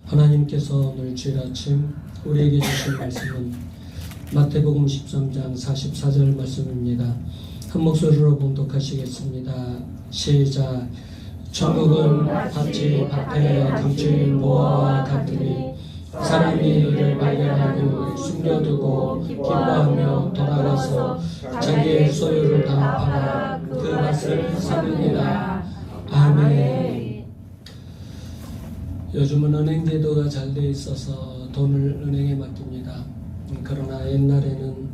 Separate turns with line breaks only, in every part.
하나님께서 오늘 주일 아침 우리에게 주신 말씀은 마태복음 13장 44절 말씀입니다. 한 목소리로 봉독하시겠습니다. 시작. 천국은 밭이 밭에 감춘 보화와 같으니 사람이 이를 발견하고 숨겨두고 기뻐하며 돌아가서 자기의 소유를 다 팔아 그 밭을 사느니라. 아멘. 요즘은 은행 제도가 잘 돼 있어서 돈을 은행에 맡깁니다. 그러나 옛날에는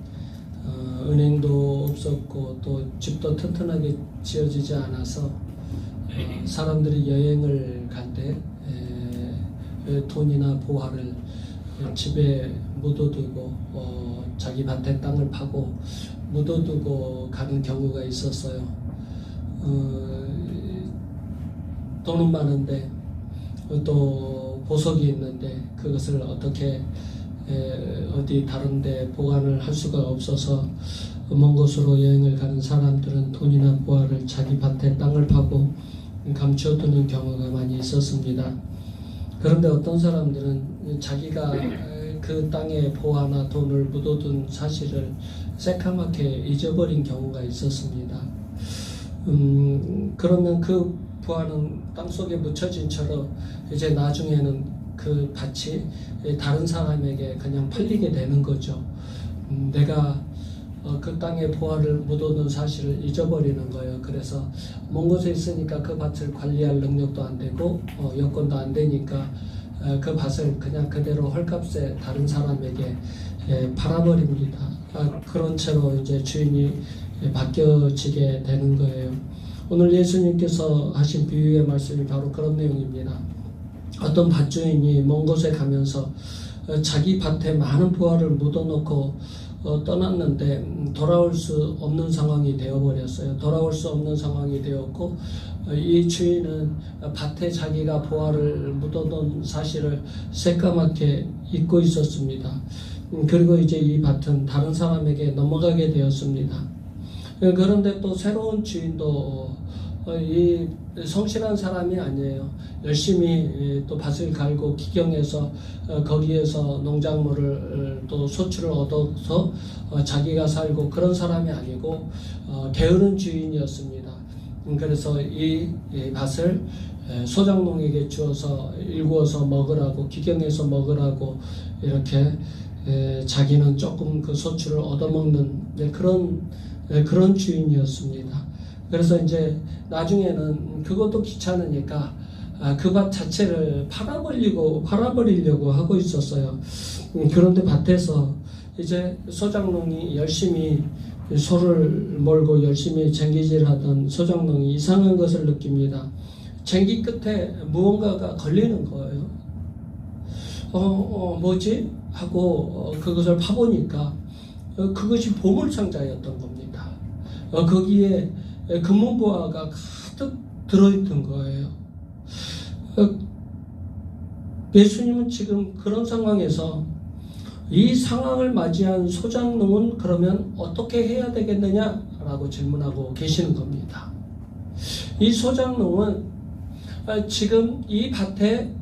은행도 없었고 또 집도 튼튼하게 지어지지 않아서 사람들이 여행을 갈 때 돈이나 보화를 집에 묻어두고 자기 밭에 땅을 파고 묻어두고 가는 경우가 있었어요. 돈은 많은데 또 보석이 있는데 그것을 어떻게 어디 다른 데 보관을 할 수가 없어서 먼 곳으로 여행을 가는 사람들은 돈이나 보화를 자기 밭에 땅을 파고 감춰두는 경우가 많이 있었습니다. 그런데 어떤 사람들은 자기가 그 땅에 보화나 돈을 묻어둔 사실을 새까맣게 잊어버린 경우가 있었습니다. 그러면 그 보화는 땅속에 묻혀진 채로 이제 나중에는 그 밭이 다른 사람에게 그냥 팔리게 되는 거죠. 내가 그 땅에 보화를 묻어둔 사실을 잊어버리는 거예요. 그래서 먼 곳에 있으니까 그 밭을 관리할 능력도 안 되고 여건도 안 되니까 그 밭을 그냥 그대로 헐값에 다른 사람에게 팔아버립니다. 그런 채로 이제 주인이 바뀌어지게 되는 거예요. 오늘 예수님께서 하신 비유의 말씀이 바로 그런 내용입니다. 어떤 밭주인이 먼 곳에 가면서 자기 밭에 많은 보화를 묻어놓고 떠났는데 돌아올 수 없는 상황이 되어버렸어요. 돌아올 수 없는 상황이 되었고 이 주인은 밭에 자기가 보화를 묻어놓은 사실을 새까맣게 잊고 있었습니다. 그리고 이제 이 밭은 다른 사람에게 넘어가게 되었습니다. 그런데 또 새로운 주인도 이 성실한 사람이 아니에요. 열심히 또 밭을 갈고 기경해서 거기에서 농작물을 또 소출을 얻어서 자기가 살고 그런 사람이 아니고 게으른 주인이었습니다. 그래서 이 밭을 소작농에게 주어서 일구어서 먹으라고 기경해서 먹으라고 이렇게 자기는 조금 그 소출을 얻어먹는 그런 주인이었습니다. 그래서 이제 나중에는 그것도 귀찮으니까 그 밭 자체를 팔아버리려고 하고 있었어요. 그런데 밭에서 이제 소작농이 열심히 소를 몰고 열심히 쟁기질하던 소작농이 이상한 것을 느낍니다. 쟁기 끝에 무언가가 걸리는 거예요. 뭐지? 하고 그것을 파보니까 그것이 보물상자였던 겁니다. 거기에 금은보화가 가득 들어있던 거예요. 예수님은 지금 그런 상황에서 이 상황을 맞이한 소작농은 그러면 어떻게 해야 되겠느냐라고 질문하고 계시는 겁니다. 이 소작농은 지금 이 밭에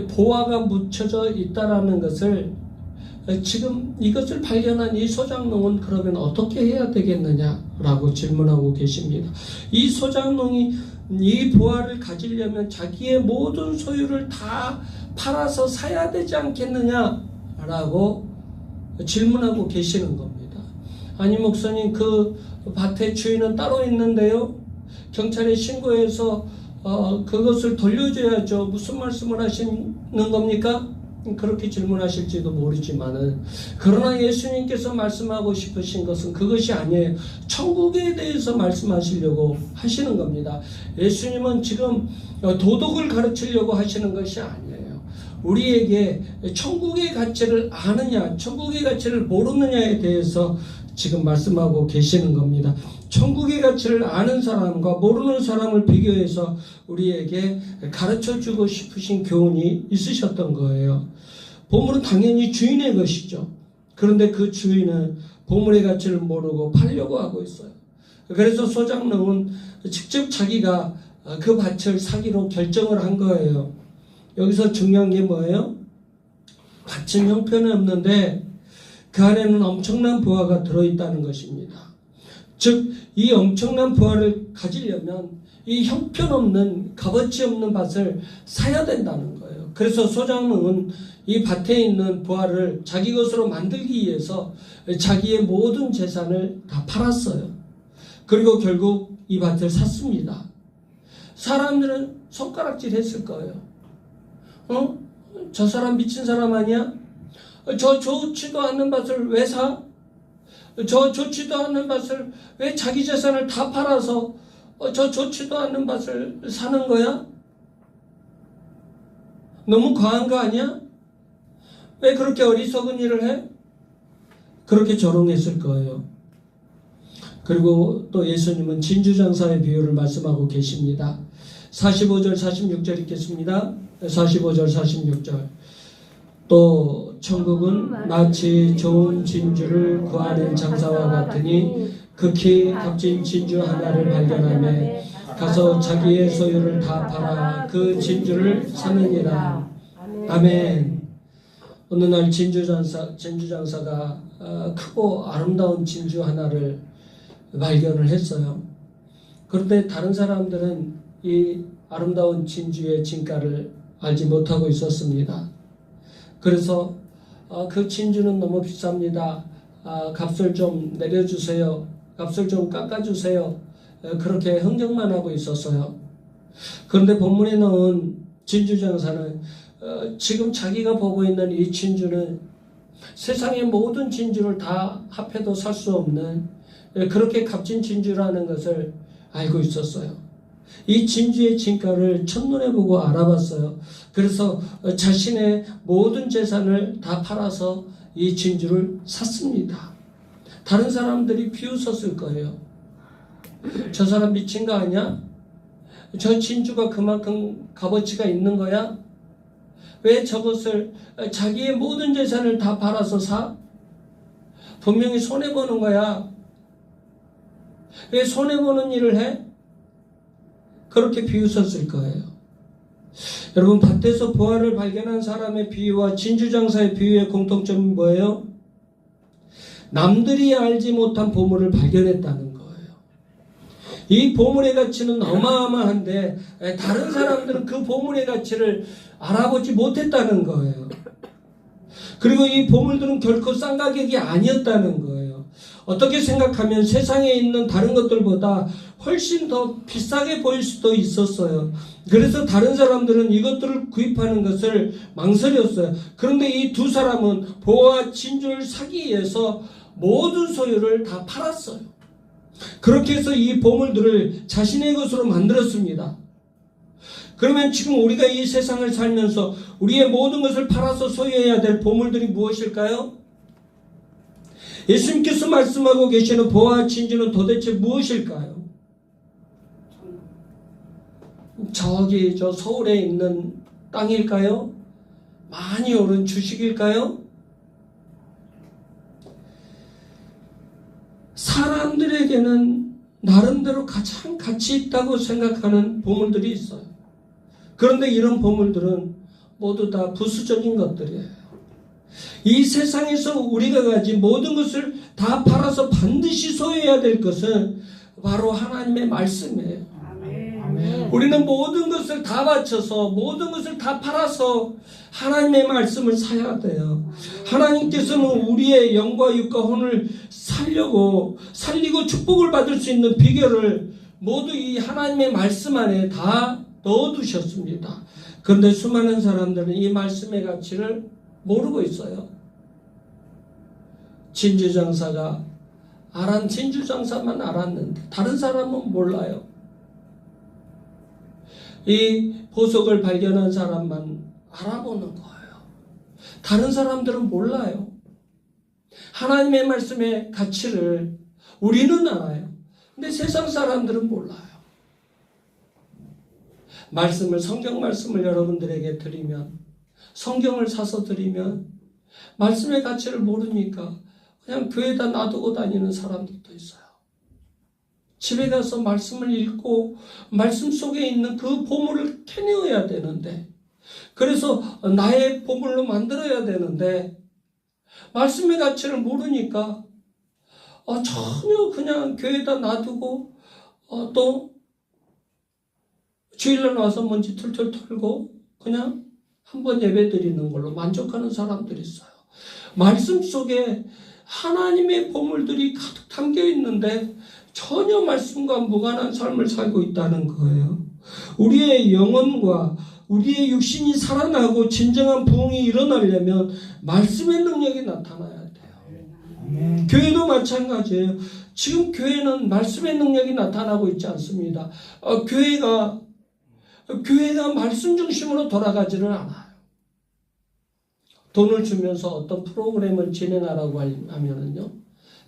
보화가 묻혀져 있다라는 것을 지금 이것을 발견한 이 소작농은 그러면 어떻게 해야 되겠느냐라고 질문하고 계십니다. 이 소작농이 이 보화를 가지려면 자기의 모든 소유를 다 팔아서 사야 되지 않겠느냐라고 질문하고 계시는 겁니다. 아니 목사님, 그 밭의 주인은 따로 있는데요. 경찰에 신고해서 그것을 돌려줘야죠. 무슨 말씀을 하시는 겁니까? 그렇게 질문하실지도 모르지만은, 그러나 예수님께서 말씀하고 싶으신 것은 그것이 아니에요. 천국에 대해서 말씀하시려고 하시는 겁니다. 예수님은 지금 도덕을 가르치려고 하시는 것이 아니에요. 우리에게 천국의 가치를 아느냐, 천국의 가치를 모르느냐에 대해서 지금 말씀하고 계시는 겁니다. 천국의 가치를 아는 사람과 모르는 사람을 비교해서 우리에게 가르쳐주고 싶으신 교훈이 있으셨던 거예요. 보물은 당연히 주인의 것이죠. 그런데 그 주인은 보물의 가치를 모르고 팔려고 하고 있어요. 그래서 소작농은 직접 자기가 그 밭을 사기로 결정을 한 거예요. 여기서 중요한 게 뭐예요? 밭은 형편이 없는데 그 안에는 엄청난 부하가 들어있다는 것입니다. 즉, 이 엄청난 부하를 가지려면 이 형편없는 값어치 없는 밭을 사야 된다는 거예요. 그래서 소장농은 이 밭에 있는 부하를 자기 것으로 만들기 위해서 자기의 모든 재산을 다 팔았어요. 그리고 결국 이 밭을 샀습니다. 사람들은 손가락질 했을 거예요. 저 사람 미친 사람 아니야? 저 좋지도 않는 밭을 왜 사? 저 좋지도 않는 밭을 왜 자기 재산을 다 팔아서 저 좋지도 않는 밭을 사는 거야? 너무 과한 거 아니야? 왜 그렇게 어리석은 일을 해? 그렇게 조롱했을 거예요. 그리고 또 예수님은 진주장사의 비유를 말씀하고 계십니다. 45절 46절 읽겠습니다. 45절 46절. 또 천국은 마치 좋은 진주를 구하는 장사와 같으니 극히 값진 진주 하나를 발견하며 가서 자기의 소유를 다 팔아 그 진주를 사느니라. 아멘. 어느 날 진주장사가 크고 아름다운 진주 하나를 발견을 했어요. 그런데 다른 사람들은 이 아름다운 진주의 진가를 알지 못하고 있었습니다. 그래서 그 진주는 너무 비쌉니다. 값을 좀 내려주세요. 값을 좀 깎아주세요. 그렇게 흥정만 하고 있었어요. 그런데 본문에 나온 진주장사는 지금 자기가 보고 있는 이 진주는 세상의 모든 진주를 다 합해도 살 수 없는 그렇게 값진 진주라는 것을 알고 있었어요. 이 진주의 진가를 첫눈에 보고 알아봤어요. 그래서 자신의 모든 재산을 다 팔아서 이 진주를 샀습니다. 다른 사람들이 비웃었을 거예요. 저 사람 미친 거 아니야? 저 진주가 그만큼 값어치가 있는 거야? 왜 저것을 자기의 모든 재산을 다 팔아서 사? 분명히 손해보는 거야. 왜 손해보는 일을 해? 그렇게 비웃었을 거예요. 여러분, 밭에서 부하를 발견한 사람의 비유와 진주장사의 비유의 공통점은 뭐예요? 남들이 알지 못한 보물을 발견했다는 거예요. 이 보물의 가치는 어마어마한데 다른 사람들은 그 보물의 가치를 알아보지 못했다는 거예요. 그리고 이 보물들은 결코 싼 가격이 아니었다는 거예요. 어떻게 생각하면 세상에 있는 다른 것들보다 훨씬 더 비싸게 보일 수도 있었어요. 그래서 다른 사람들은 이것들을 구입하는 것을 망설였어요. 그런데 이 두 사람은 보화와 진주를 사기 위해서 모든 소유를 다 팔았어요. 그렇게 해서 이 보물들을 자신의 것으로 만들었습니다. 그러면 지금 우리가 이 세상을 살면서 우리의 모든 것을 팔아서 소유해야 될 보물들이 무엇일까요? 예수님께서 말씀하고 계시는 보화와 진주는 도대체 무엇일까요? 저기 저 서울에 있는 땅일까요? 많이 오른 주식일까요? 사람들에게는 나름대로 가장 가치 있다고 생각하는 보물들이 있어요. 그런데 이런 보물들은 모두 다 부수적인 것들이에요. 이 세상에서 우리가 가진 모든 것을 다 팔아서 반드시 소유해야 될 것은 바로 하나님의 말씀이에요. 우리는 모든 것을 다 바쳐서 모든 것을 다 팔아서 하나님의 말씀을 사야 돼요. 하나님께서는 우리의 영과 육과 혼을 살리고 축복을 받을 수 있는 비결을 모두 이 하나님의 말씀 안에 다 넣어두셨습니다. 그런데 수많은 사람들은 이 말씀의 가치를 모르고 있어요. 진주장사가 진주장사만 알았는데 다른 사람은 몰라요. 이 보석을 발견한 사람만 알아보는 거예요. 다른 사람들은 몰라요. 하나님의 말씀의 가치를 우리는 알아요. 근데 세상 사람들은 몰라요. 성경 말씀을 여러분들에게 드리면, 성경을 사서 드리면 말씀의 가치를 모르니까 그냥 교회에다 놔두고 다니는 사람들도 있어요. 집에 가서 말씀을 읽고 말씀 속에 있는 그 보물을 캐내어야 되는데 그래서 나의 보물로 만들어야 되는데 말씀의 가치를 모르니까 전혀 그냥 교회에다 놔두고 또 주일날 와서 먼지 툴툴 털고 그냥 한번 예배 드리는 걸로 만족하는 사람들이 있어요. 말씀 속에 하나님의 보물들이 가득 담겨 있는데 전혀 말씀과 무관한 삶을 살고 있다는 거예요. 우리의 영혼과 우리의 육신이 살아나고 진정한 부흥이 일어나려면 말씀의 능력이 나타나야 돼요. 교회도 마찬가지예요. 지금 교회는 말씀의 능력이 나타나고 있지 않습니다. 교회가 말씀 중심으로 돌아가지는 않아요. 돈을 주면서 어떤 프로그램을 진행하라고 하면은요,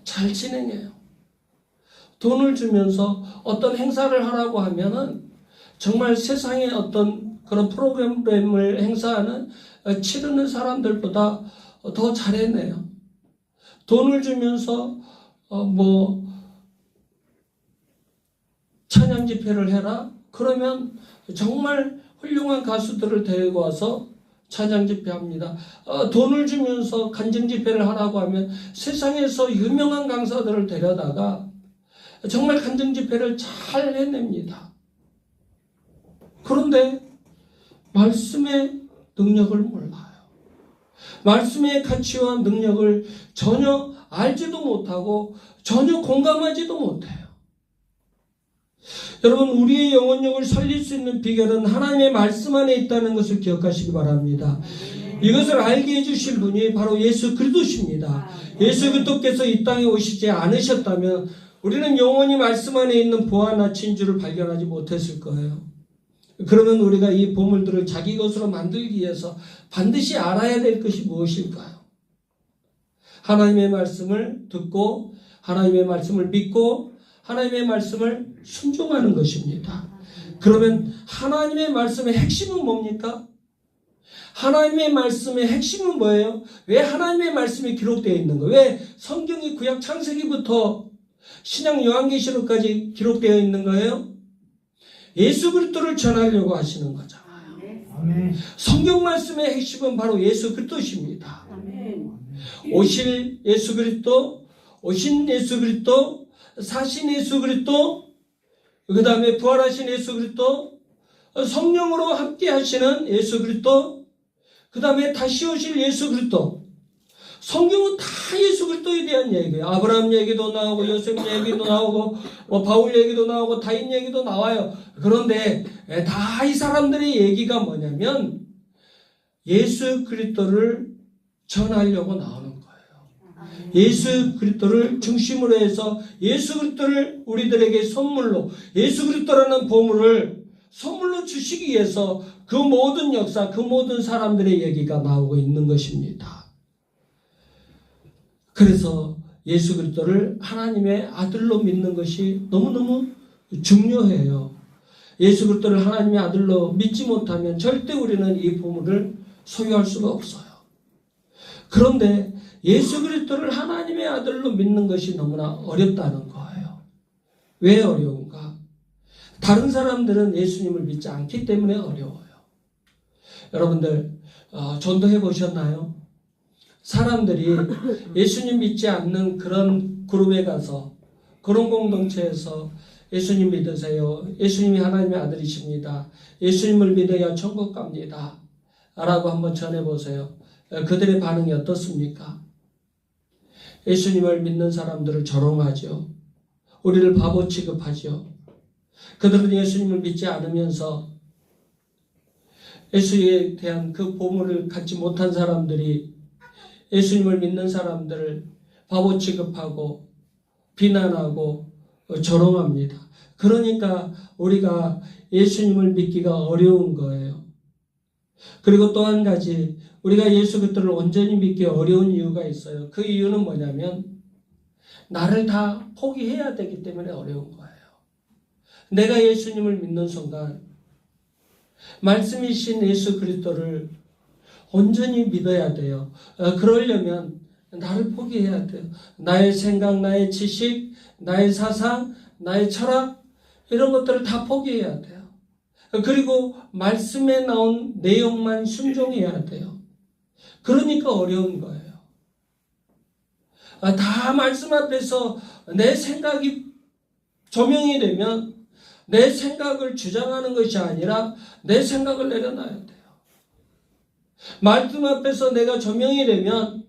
잘 진행해요. 돈을 주면서 어떤 행사를 하라고 하면은 정말 세상에 어떤 그런 프로그램을 행사하는 치르는 사람들보다 더 잘해내요. 돈을 주면서 찬양 집회를 해라? 그러면 정말 훌륭한 가수들을 데리고 와서 찬양 집회합니다. 돈을 주면서 간증 집회를 하라고 하면 세상에서 유명한 강사들을 데려다가 정말 간증 집회를 잘 해냅니다. 그런데 말씀의 능력을 몰라요. 말씀의 가치와 능력을 전혀 알지도 못하고 전혀 공감하지도 못해요. 여러분, 우리의 영혼력을 살릴 수 있는 비결은 하나님의 말씀 안에 있다는 것을 기억하시기 바랍니다. 이것을 알게 해주신 분이 바로 예수 그리스도십니다. 예수 그리스도께서 이 땅에 오시지 않으셨다면 우리는 영원히 말씀 안에 있는 부활나 진주를 발견하지 못했을 거예요. 그러면 우리가 이 보물들을 자기 것으로 만들기 위해서 반드시 알아야 될 것이 무엇일까요? 하나님의 말씀을 듣고 하나님의 말씀을 믿고 하나님의 말씀을 순종하는 것입니다. 그러면 하나님의 말씀의 핵심은 뭡니까? 하나님의 말씀의 핵심은 뭐예요? 왜 하나님의 말씀이 기록되어 있는 거예요? 왜 성경이 구약 창세기부터 신약 요한계시록까지 기록되어 있는 거예요? 예수 그리스도를 전하려고 하시는 거잖아요. 아멘. 성경 말씀의 핵심은 바로 예수 그리스도십니다. 아멘. 오신 예수 그리스도, 사신 예수 그리스도, 그 다음에 부활하신 예수 그리스도, 성령으로 함께 하시는 예수 그리스도, 그 다음에 다시 오실 예수 그리스도. 성경은 다 예수 그리스도에 대한 얘기예요. 아브라함 얘기도 나오고 요셉 얘기도 나오고 바울 얘기도 나오고 다윗 얘기도 나와요. 그런데 다 이 사람들의 얘기가 뭐냐면 예수 그리스도를 전하려고 나오는 거예요. 예수 그리스도를 중심으로 해서 예수 그리스도를 우리들에게 선물로, 예수 그리스도라는 보물을 선물로 주시기 위해서 그 모든 역사, 그 모든 사람들의 얘기가 나오고 있는 것입니다. 그래서 예수 그리스도를 하나님의 아들로 믿는 것이 너무너무 중요해요. 예수 그리스도를 하나님의 아들로 믿지 못하면 절대 우리는 이 보물을 소유할 수가 없어요. 그런데 예수 그리스도를 하나님의 아들로 믿는 것이 너무나 어렵다는 거예요. 왜 어려운가? 다른 사람들은 예수님을 믿지 않기 때문에 어려워요. 여러분들 전도해 보셨나요? 사람들이 예수님 믿지 않는 그런 그룹에 가서, 그런 공동체에서 예수님 믿으세요. 예수님이 하나님의 아들이십니다. 예수님을 믿어야 천국 갑니다. 라고 한번 전해보세요. 그들의 반응이 어떻습니까? 예수님을 믿는 사람들을 조롱하죠. 우리를 바보 취급하죠. 그들은 예수님을 믿지 않으면서 예수에 대한 그 보물을 갖지 못한 사람들이 예수님을 믿는 사람들을 바보 취급하고 비난하고 조롱합니다. 그러니까 우리가 예수님을 믿기가 어려운 거예요. 그리고 또 한 가지, 우리가 예수 그리스도를 온전히 믿기 어려운 이유가 있어요. 그 이유는 뭐냐면 나를 다 포기해야 되기 때문에 어려운 거예요. 내가 예수님을 믿는 순간 말씀이신 예수 그리스도를 온전히 믿어야 돼요. 그러려면 나를 포기해야 돼요. 나의 생각, 나의 지식, 나의 사상, 나의 철학, 이런 것들을 다 포기해야 돼요. 그리고 말씀에 나온 내용만 순종해야 돼요. 그러니까 어려운 거예요. 다 말씀 앞에서 내 생각이 조명이 되면 내 생각을 주장하는 것이 아니라 내 생각을 내려놔야 돼요. 말씀 앞에서 내가 조명이 되면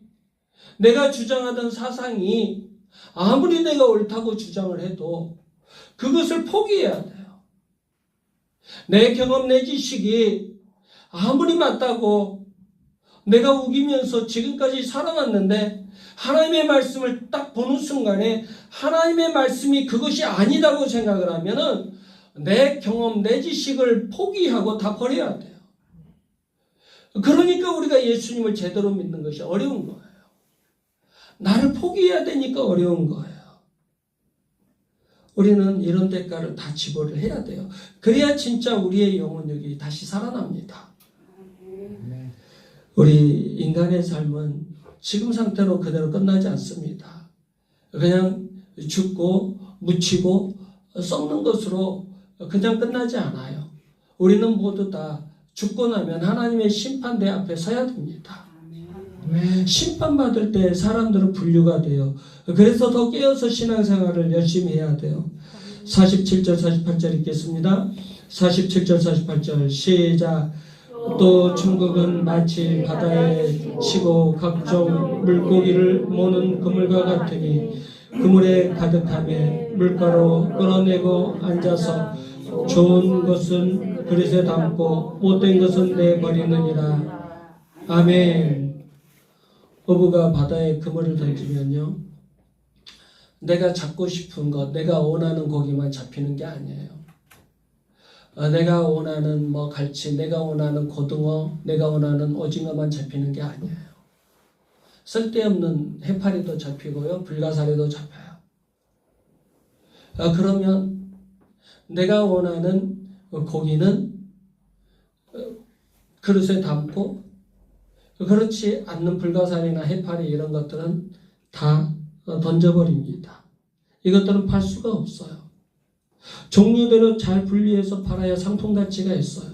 내가 주장하던 사상이 아무리 내가 옳다고 주장을 해도 그것을 포기해야 돼요. 내 경험, 내 지식이 아무리 맞다고 내가 우기면서 지금까지 살아왔는데 하나님의 말씀을 딱 보는 순간에 하나님의 말씀이 그것이 아니다고 생각을 하면은 내 경험, 내 지식을 포기하고 다 버려야 돼요. 그러니까 우리가 예수님을 제대로 믿는 것이 어려운 거예요. 나를 포기해야 되니까 어려운 거예요. 우리는 이런 대가를 다 지불을 해야 돼요. 그래야 진짜 우리의 영혼력이 다시 살아납니다. 우리 인간의 삶은 지금 상태로 그대로 끝나지 않습니다. 그냥 죽고 묻히고 썩는 것으로 그냥 끝나지 않아요. 우리는 모두 다 죽고 나면 하나님의 심판대 앞에 서야 됩니다. 심판받을 때 사람들은 분류가 돼요. 그래서 더 깨어서 신앙생활을 열심히 해야 돼요. 47절 48절 읽겠습니다. 47절 48절 시작. 또 천국은 마치 바다에 치고 각종 물고기를 모는 그물과 같으니 그물에 가득함에 물가로 끌어내고 앉아서 좋은 것은 그릇에 담고 못된 것은 내버리느니라. 아멘. 어부가 바다에 그물을 던지면요, 내가 잡고 싶은 것, 내가 원하는 고기만 잡히는 게 아니에요. 내가 원하는 갈치, 내가 원하는 고등어, 내가 원하는 오징어만 잡히는 게 아니에요. 쓸데없는 해파리도 잡히고요, 불가사리도 잡혀요. 그러면 내가 원하는 고기는 그릇에 담고, 그렇지 않는 불가사리나 해파리 이런 것들은 다 던져버립니다. 이것들은 팔 수가 없어요. 종류대로 잘 분리해서 팔아야 상품 가치가 있어요.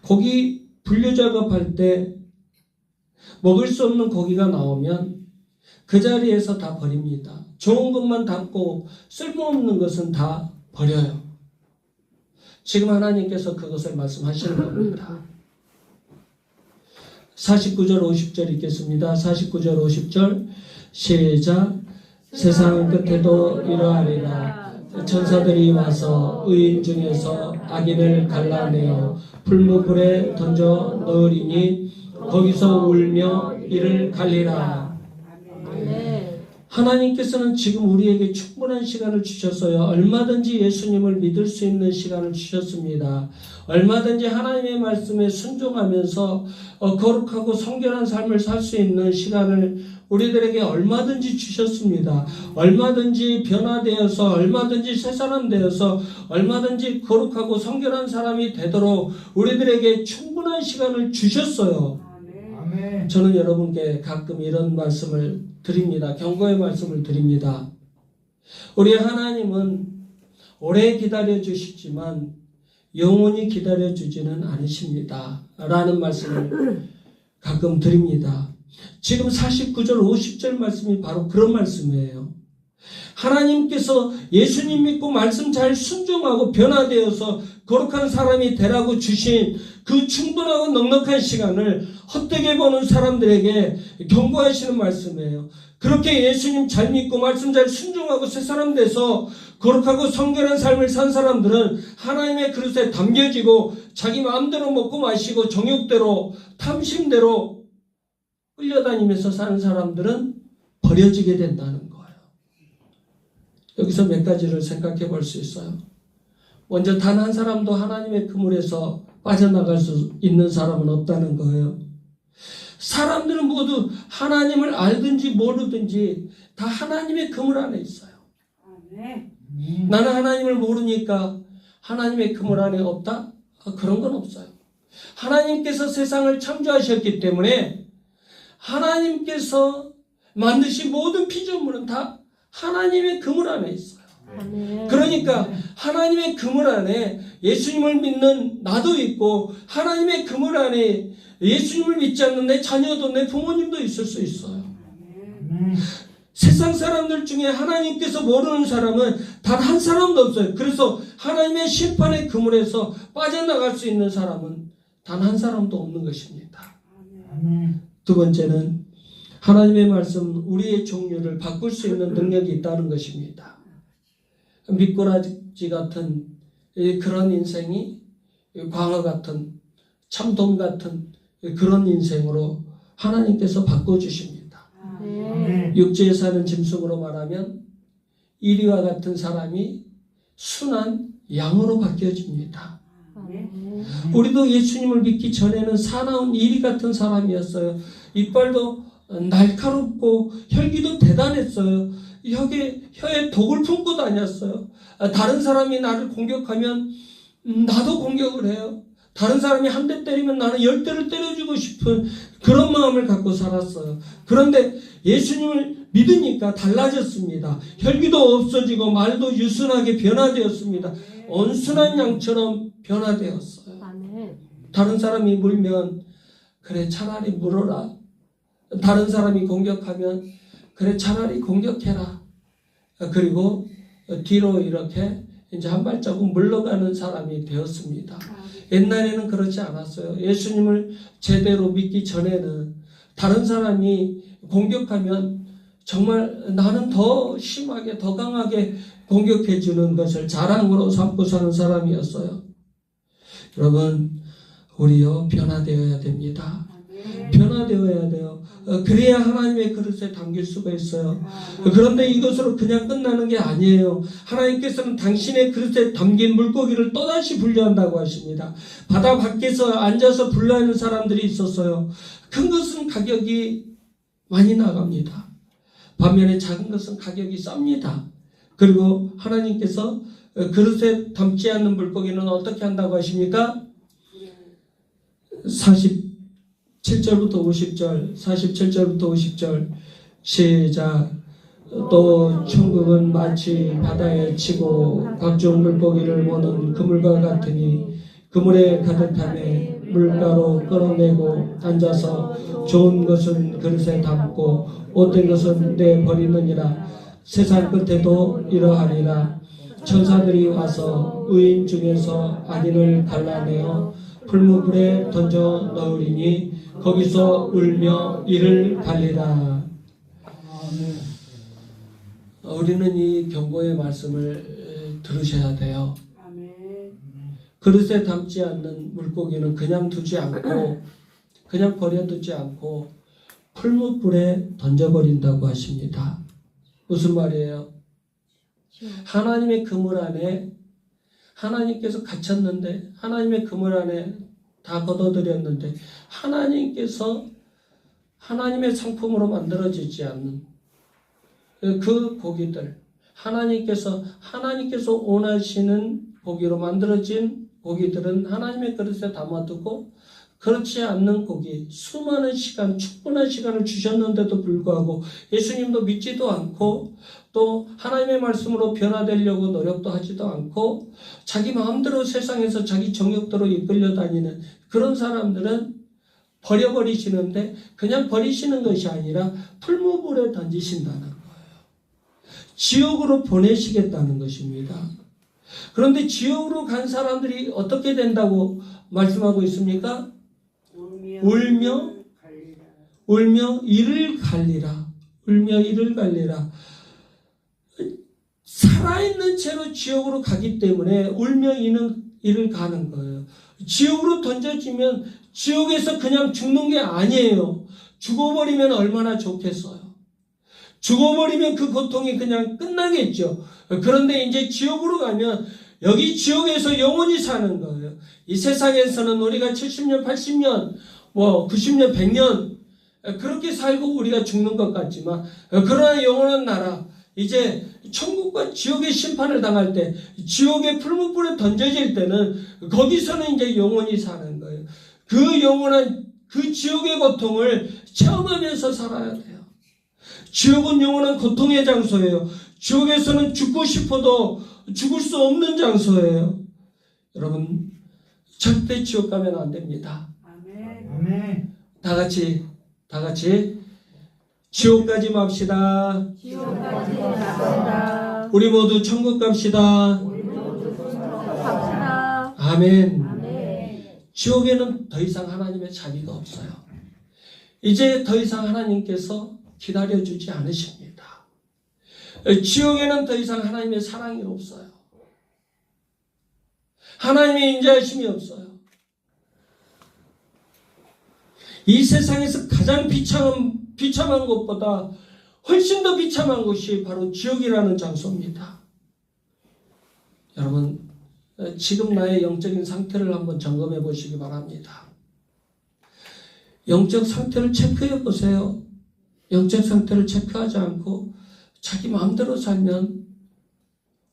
고기 분류 작업할 때 먹을 수 없는 고기가 나오면 그 자리에서 다 버립니다. 좋은 것만 담고 쓸모없는 것은 다 버려요. 지금 하나님께서 그것을 말씀하시는 겁니다. 49절 50절 읽겠습니다. 49절 50절 시작. 세상 끝에도 이러하리라. 천사들이 와서 의인 중에서 악인을 갈라내어 풀무불에 던져 넣으리니 거기서 울며 이를 갈리라. 하나님께서는 지금 우리에게 충분한 시간을 주셨어요. 얼마든지 예수님을 믿을 수 있는 시간을 주셨습니다. 얼마든지 하나님의 말씀에 순종하면서 거룩하고 성결한 삶을 살 수 있는 시간을 우리들에게 얼마든지 주셨습니다. 얼마든지 변화되어서, 얼마든지 새 사람 되어서, 얼마든지 거룩하고 성결한 사람이 되도록 우리들에게 충분한 시간을 주셨어요. 아멘. 저는 여러분께 가끔 이런 말씀을 드립니다. 경고의 말씀을 드립니다. 우리 하나님은 오래 기다려 주시지만 영원히 기다려 주지는 않으십니다. 라는 말씀을 가끔 드립니다. 지금 49절 50절 말씀이 바로 그런 말씀이에요. 하나님께서 예수님 믿고 말씀 잘 순종하고 변화되어서 거룩한 사람이 되라고 주신 그 충분하고 넉넉한 시간을 헛되게 보는 사람들에게 경고하시는 말씀이에요. 그렇게 예수님 잘 믿고 말씀 잘 순종하고 새 사람 돼서 거룩하고 성결한 삶을 산 사람들은 하나님의 그릇에 담겨지고 자기 마음대로 먹고 마시고 정욕대로 탐심대로 끌려다니면서 사는 사람들은 버려지게 된다는 거예요. 여기서 몇 가지를 생각해 볼 수 있어요. 먼저 단 한 사람도 하나님의 그물에서 빠져나갈 수 있는 사람은 없다는 거예요. 사람들은 모두 하나님을 알든지 모르든지 다 하나님의 그물 안에 있어요. 나는 하나님을 모르니까 하나님의 그물 안에 없다? 그런 건 없어요. 하나님께서 세상을 창조하셨기 때문에 하나님께서 만드신 모든 피조물은 다 하나님의 그물 안에 있어요. 그러니까 하나님의 그물 안에 예수님을 믿는 나도 있고, 하나님의 그물 안에 예수님을 믿지 않는 내 자녀도, 내 부모님도 있을 수 있어요. 세상 사람들 중에 하나님께서 모르는 사람은 단 한 사람도 없어요. 그래서 하나님의 심판의 그물에서 빠져나갈 수 있는 사람은 단 한 사람도 없는 것입니다. 두 번째는 하나님의 말씀, 우리의 종류를 바꿀 수 있는 능력이 있다는 것입니다. 미꾸라지 같은 그런 인생이 광어 같은, 참돔 같은 그런 인생으로 하나님께서 바꿔주십니다. 육지에 사는 짐승으로 말하면 이리와 같은 사람이 순한 양으로 바뀌어집니다. 우리도 예수님을 믿기 전에는 사나운 이리 같은 사람이었어요. 이빨도 날카롭고 혈기도 대단했어요. 혀에 독을 품고 다녔어요. 다른 사람이 나를 공격하면 나도 공격을 해요. 다른 사람이 한 대 때리면 나는 10대를 때려주고 싶은 그런 마음을 갖고 살았어요. 그런데 예수님을 믿으니까 달라졌습니다. 혈기도 없어지고 말도 유순하게 변화되었습니다. 온순한 양처럼 변화되었어요. 다른 사람이 물면 그래 차라리 물어라. 다른 사람이 공격하면 그래 차라리 공격해라. 그리고 뒤로 이렇게 이제 한 발자국 물러가는 사람이 되었습니다. 옛날에는 그렇지 않았어요. 예수님을 제대로 믿기 전에는 다른 사람이 공격하면 정말 나는 더 심하게, 더 강하게 공격해 주는 것을 자랑으로 삼고 사는 사람이었어요. 여러분, 우리요 변화되어야 됩니다. 변화되어야 돼요. 그래야 하나님의 그릇에 담길 수가 있어요. 그런데 이것으로 그냥 끝나는 게 아니에요. 하나님께서는 당신의 그릇에 담긴 물고기를 또다시 분류한다고 하십니다. 바다 밖에서 앉아서 분류하는 사람들이 있었어요. 큰 것은 가격이 많이 나갑니다. 반면에 작은 것은 가격이 쌉니다. 그리고 하나님께서 그릇에 담지 않는 물고기는 어떻게 한다고 하십니까? 47절부터 50절, 47절부터 50절 시작. 또 천국은 마치 바다에 치고 각종 물고기를 모는 그물과 같으니 그물에 가득함에 물가로 끌어내고 앉아서 좋은 것은 그릇에 담고 못된 것은 내버리느니라. 세상 끝에도 이러하리라. 천사들이 와서 의인 중에서 악인을 갈라내어 풀무불에 던져 넣으리니 거기서 울며 이를 갈리라. 우리는 이 경고의 말씀을 들으셔야 돼요. 그릇에 담지 않는 물고기는 그냥 두지 않고, 그냥 버려두지 않고 풀무불에 던져버린다고 하십니다. 무슨 말이에요? 하나님의 그물 안에 하나님께서 갇혔는데, 하나님의 그물 안에 다 걷어들였는데 하나님께서 하나님의 상품으로 만들어지지 않는 그 고기들, 하나님께서 원하시는 고기로 만들어진 고기들은 하나님의 그릇에 담아두고, 그렇지 않는 고기, 수많은 시간, 충분한 시간을 주셨는데도 불구하고 예수님도 믿지도 않고 또 하나님의 말씀으로 변화되려고 노력도 하지도 않고 자기 마음대로 세상에서 자기 정욕대로 이끌려 다니는 그런 사람들은 버려버리시는데, 그냥 버리시는 것이 아니라 풀무불에 던지신다는 거예요. 지옥으로 보내시겠다는 것입니다. 그런데 지옥으로 간 사람들이 어떻게 된다고 말씀하고 있습니까? 울며 이를 갈리라. 울며 이를 갈리라. 살아있는 채로 지옥으로 가기 때문에 울며 이를 가는 거예요. 지옥으로 던져지면 지옥에서 그냥 죽는 게 아니에요. 죽어버리면 얼마나 좋겠어요. 죽어버리면 그 고통이 그냥 끝나겠죠. 그런데 이제 지옥으로 가면 여기 지옥에서 영원히 사는 거예요. 이 세상에서는 우리가 70년, 80년, 90년, 100년 그렇게 살고 우리가 죽는 것 같지만, 그러나 영원한 나라, 이제 천국과 지옥의 심판을 당할 때, 지옥의 풀무불에 던져질 때는 거기서는 이제 영원히 사는 거예요. 그 영원한 그 지옥의 고통을 체험하면서 살아야 돼요. 지옥은 영원한 고통의 장소예요. 지옥에서는 죽고 싶어도 죽을 수 없는 장소예요. 여러분, 절대 지옥 가면 안 됩니다.
아멘.
다 같이 지옥 가지 맙시다.
지옥까지 갑시다.
우리 모두 천국 갑시다.
우리 모두 갑시다.
아멘.
아멘.
지옥에는 더 이상 하나님의 자비가 없어요. 이제 더 이상 하나님께서 기다려주지 않으십니다. 지옥에는 더 이상 하나님의 사랑이 없어요. 하나님의 인자하심이 없어요. 이 세상에서 가장 비참한 것보다 훨씬 더 비참한 곳이 바로 지옥이라는 장소입니다. 여러분, 지금 나의 영적인 상태를 한번 점검해 보시기 바랍니다. 영적 상태를 체크해 보세요. 영적 상태를 체크하지 않고 자기 마음대로 살면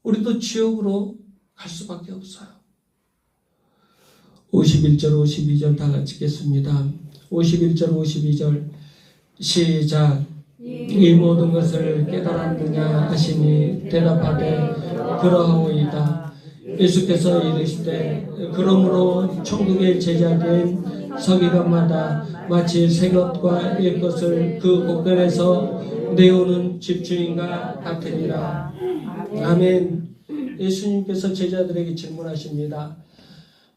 우리도 지옥으로 갈 수밖에 없어요. 51절, 52절 다 같이 읽겠습니다. 51절, 52절 시작. 이 모든 것을 깨달았느냐 하시니 대답하되 그러하오이다. 예수께서 이르시되 그러므로 천국의 제자된 서기관마다 마치 새 것과 옛 것을 그 곳간에서 내오는 집주인과 같으니라. 아멘. 예수님께서 제자들에게 질문하십니다.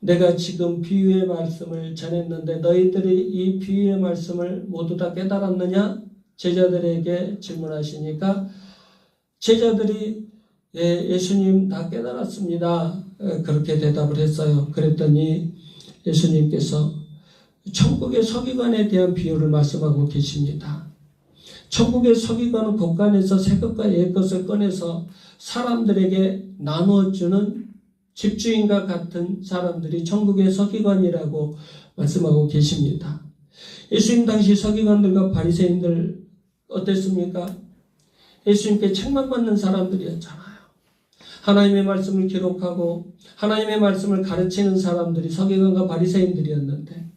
내가 지금 비유의 말씀을 전했는데 너희들이 이 비유의 말씀을 모두 다 깨달았느냐? 제자들에게 질문하시니까 제자들이 예수님 다 깨달았습니다. 그렇게 대답을 했어요. 그랬더니 예수님께서 천국의 서기관에 대한 비유를 말씀하고 계십니다. 천국의 서기관은 곳간에서 새 것과 옛 것을 꺼내서 사람들에게 나누어주는 집주인과 같은 사람들이 천국의 서기관이라고 말씀하고 계십니다. 예수님 당시 서기관들과 바리새인들 어땠습니까? 예수님께 책망받는 사람들이었잖아요. 하나님의 말씀을 기록하고 하나님의 말씀을 가르치는 사람들이 서기관과 바리새인들이었는데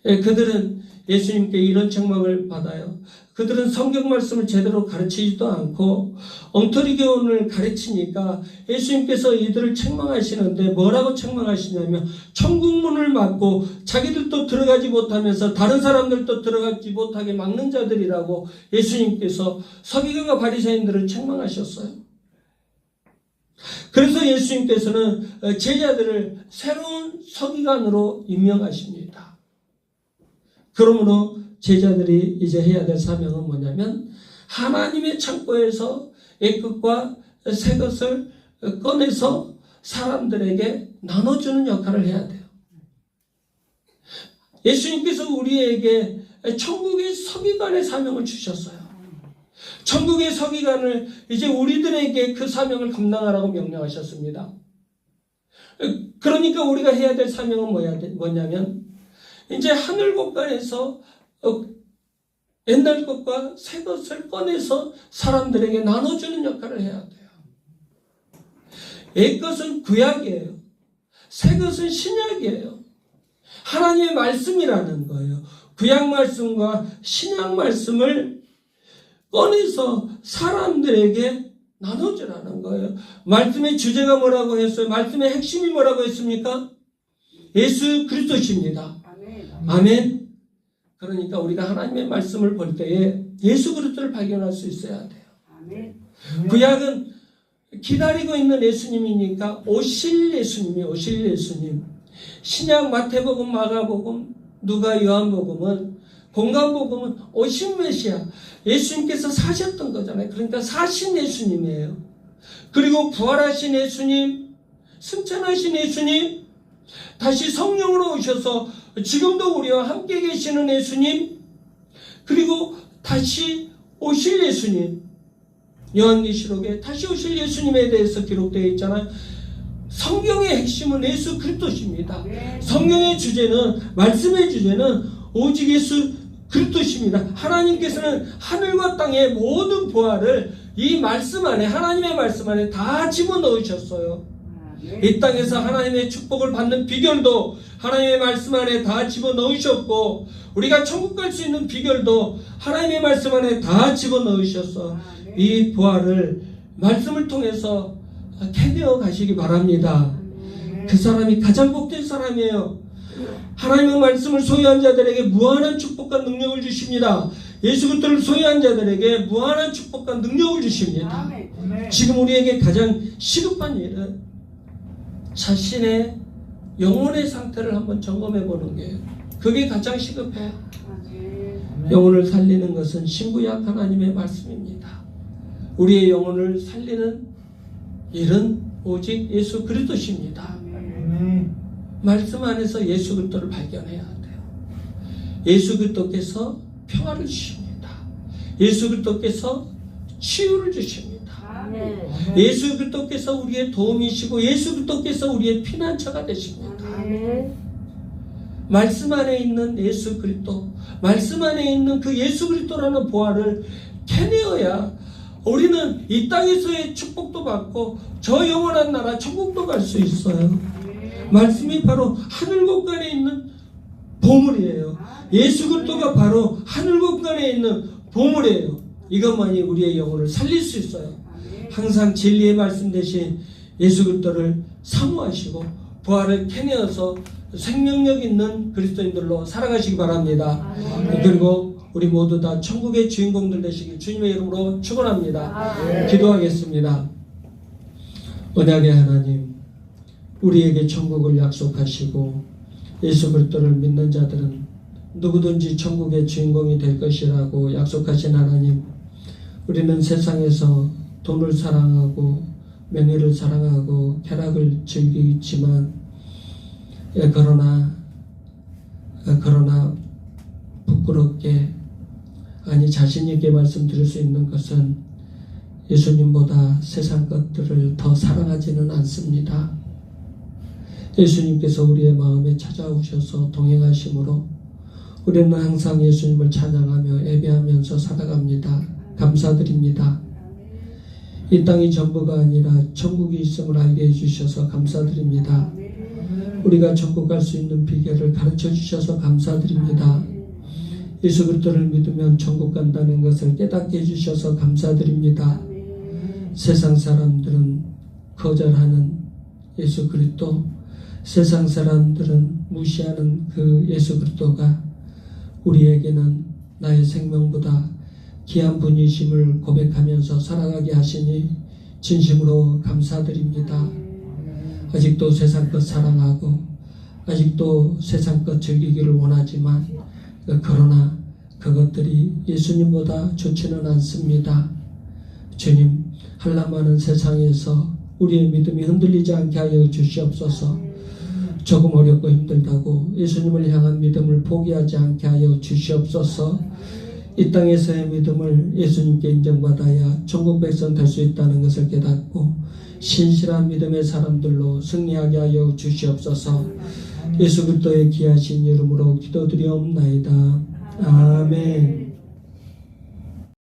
그들은 예수님께 이런 책망을 받아요. 그들은 성경 말씀을 제대로 가르치지도 않고 엉터리 교훈을 가르치니까 예수님께서 이들을 책망하시는데 뭐라고 책망하시냐면 천국문을 막고 자기들도 들어가지 못하면서 다른 사람들도 들어가지 못하게 막는 자들이라고 예수님께서 서기관과 바리새인들을 책망하셨어요. 그래서 예수님께서는 제자들을 새로운 서기관으로 임명하십니다. 그러므로 제자들이 이제 해야 될 사명은 뭐냐면 하나님의 창고에서 옛 것과 새 것을 꺼내서 사람들에게 나눠주는 역할을 해야 돼요. 예수님께서 우리에게 천국의 서기관의 사명을 주셨어요. 천국의 서기관을 이제 우리들에게 그 사명을 감당하라고 명령하셨습니다. 그러니까 우리가 해야 될 사명은 뭐냐면 이제 하늘 곳간에서 옛날 것과 새 것을 꺼내서 사람들에게 나눠주는 역할을 해야 돼요. 옛 것은 구약이에요. 새 것은 신약이에요. 하나님의 말씀이라는 거예요. 구약 말씀과 신약 말씀을 꺼내서 사람들에게 나눠주라는 거예요. 말씀의 주제가 뭐라고 했어요? 말씀의 핵심이 뭐라고 했습니까? 예수 그리스도십니다. 아멘. 그러니까 우리가 하나님의 말씀을 볼 때에 예수 그리스도를 발견할 수 있어야 돼요.
아멘.
구약은 기다리고 있는 예수님이니까 오실 예수님. 신약 마태복음, 마가복음, 누가, 요한복음은 공간복음은 오신 메시아 예수님께서 사셨던 거잖아요. 그러니까 사신 예수님이에요. 그리고 부활하신 예수님, 승천하신 예수님, 다시 성령으로 오셔서 지금도 우리와 함께 계시는 예수님, 그리고 다시 오실 예수님, 요한계시록에 다시 오실 예수님에 대해서 기록되어 있잖아요. 성경의 핵심은 예수 그리스도십니다. 성경의 주제는, 말씀의 주제는 오직 예수 그리스도십니다. 하나님께서는 하늘과 땅의 모든 부활을 이 말씀 안에, 하나님의 말씀 안에 다 집어넣으셨어요. 이 땅에서 하나님의 축복을 받는 비결도 하나님의 말씀 안에 다 집어넣으셨고, 우리가 천국 갈 수 있는 비결도 하나님의 말씀 안에 다 집어넣으셔서 이 부활을 말씀을 통해서 캐내어 가시기 바랍니다. 그 사람이 가장 복된 사람이에요. 하나님의 말씀을 소유한 자들에게 무한한 축복과 능력을 주십니다. 예수 그리스도를 소유한 자들에게 무한한 축복과 능력을 주십니다. 지금 우리에게 가장 시급한 일은 자신의 영혼의 상태를 한번 점검해 보는 게, 그게 가장 시급해요. 영혼을 살리는 것은 신구약 하나님의 말씀입니다. 우리의 영혼을 살리는 일은 오직 예수 그리스도십니다. 말씀 안에서 예수 그리스도를 발견해야 돼요. 예수 그리스도께서 평화를 주십니다. 예수 그리스도께서 치유를 주십니다. 예수 그리스도께서 우리의 도움이시고 예수 그리스도께서 우리의 피난처가 되십니다. 말씀 안에 있는 예수 그리스도, 말씀 안에 있는 그 예수 그리스도라는 보화를 캐내어야 우리는 이 땅에서의 축복도 받고 저 영원한 나라 천국도 갈 수 있어요. 말씀이 바로 하늘 곳간에 있는 보물이에요. 예수 그리스도가 바로 하늘 곳간에 있는 보물이에요. 이것만이 우리의 영혼을 살릴 수 있어요. 항상 진리의 말씀 대신 예수 그리스도를 사모하시고 부활을 캐내어서 생명력 있는 그리스도인들로 살아가시기 바랍니다. 그리고 우리 모두 다 천국의 주인공들 되시길 주님의 이름으로 축원합니다. 기도하겠습니다. 언약의 하나님, 우리에게 천국을 약속하시고 예수 그리스도를 믿는 자들은 누구든지 천국의 주인공이 될 것이라고 약속하신 하나님, 우리는 세상에서 돈을 사랑하고 명예를 사랑하고 쾌락을 즐기지만 그러나 부끄럽게, 아니 자신 있게 말씀드릴 수 있는 것은 예수님보다 세상 것들을 더 사랑하지는 않습니다. 예수님께서 우리의 마음에 찾아오셔서 동행하심으로 우리는 항상 예수님을 찬양하며 예배하면서 살아갑니다. 감사드립니다. 이 땅이 전부가 아니라 천국이 있음을 알게 해주셔서 감사드립니다. 우리가 천국 갈 수 있는 비결을 가르쳐 주셔서 감사드립니다. 예수 그리스도를 믿으면 천국 간다는 것을 깨닫게 해주셔서 감사드립니다. 세상 사람들은 거절하는 예수 그리스도, 세상 사람들은 무시하는 그 예수 그리스도가 우리에게는 나의 생명보다 귀한 분이심을 고백하면서 살아가게 하시니 진심으로 감사드립니다. 아직도 세상 것 사랑하고 아직도 세상 것 즐기기를 원하지만 그러나 그것들이 예수님보다 좋지는 않습니다. 주님, 한람하는 세상에서 우리의 믿음이 흔들리지 않게 하여 주시옵소서. 조금 어렵고 힘들다고 예수님을 향한 믿음을 포기하지 않게 하여 주시옵소서. 이 땅에서의 믿음을 예수님께 인정받아야 천국 백성 될 수 있다는 것을 깨닫고 신실한 믿음의 사람들로 승리하게 하여 주시옵소서. 예수 그리스도의 귀하신 이름으로 기도드리옵나이다. 아멘.